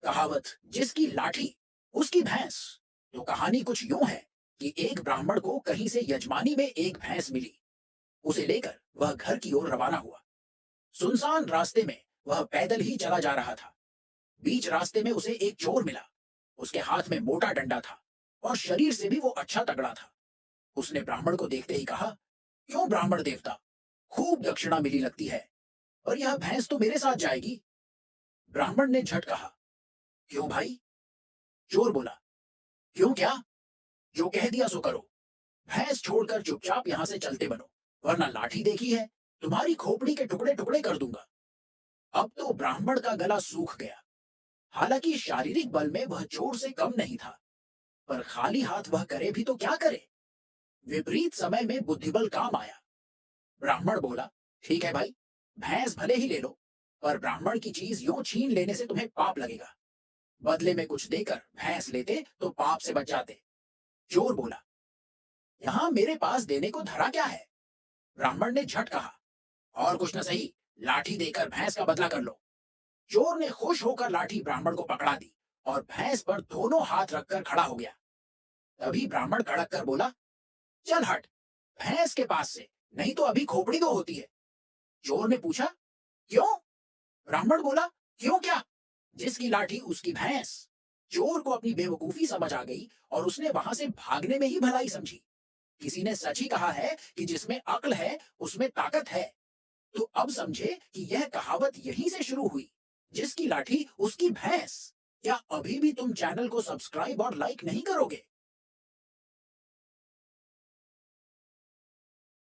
कहावत जिसकी लाठी उसकी भैंस। तो कहानी कुछ यूं है कि एक ब्राह्मण को कहीं से यजमानी में एक भैंस मिली। उसे लेकर वह घर की ओर रवाना हुआ। सुनसान रास्ते में वह पैदल ही चला जा रहा था। बीच रास्ते में उसे एक चोर मिला। उसके हाथ में मोटा डंडा था और शरीर से भी वो अच्छा तगड़ा था। उसने ब्राह्मण को देखते ही कहा, क्यों ब्राह्मण देवता, खूब दक्षिणा मिली लगती है, और यह भैंस तो मेरे साथ जाएगी। ब्राह्मण ने झट कहा, क्यों भाई? चोर बोला, क्यों क्या? जो कह दिया सो करो। भैंस छोड़कर चुपचाप यहां से चलते बनो, वरना लाठी देखी है, तुम्हारी खोपड़ी के टुकड़े टुकड़े कर दूंगा। अब तो ब्राह्मण का गला सूख गया। हालांकि शारीरिक बल में वह चोर से कम नहीं था, पर खाली हाथ वह करे भी तो क्या करे। विपरीत समय में बुद्धिबल काम आया। ब्राह्मण बोला, ठीक है भाई, भैंस भले ही ले लो, पर ब्राह्मण की चीज यूं छीन लेने से तुम्हें पाप लगेगा। बदले में कुछ देकर भैंस लेते तो पाप से बच जाते। चोर बोला, यहां मेरे पास देने को धरा क्या है? ब्राह्मण ने झट कहा, और कुछ न सही, लाठी देकर भैंस का बदला कर लो। चोर ने खुश होकर लाठी ब्राह्मण को पकड़ा दी और भैंस पर दोनों हाथ रखकर खड़ा हो गया। तभी ब्राह्मण कड़क कर बोला, चल हट, भैंस के पास से, नहीं तो अभी खोपड़ी दो होती है। चोर ने पूछा, क्यों? ब्राह्मण बोला, क्यों क्या? जिसकी लाठी उसकी भैंस। चोर को अपनी बेवकूफी समझ आ गई और उसने वहां से भागने में ही भलाई समझी। किसी ने सच ही कहा है कि जिसमें अक्ल है उसमें ताकत है। तो अब समझे कि यह कहावत यहीं से शुरू हुई, जिसकी लाठी उसकी भैंस। क्या अभी भी तुम चैनल को सब्सक्राइब और लाइक नहीं करोगे?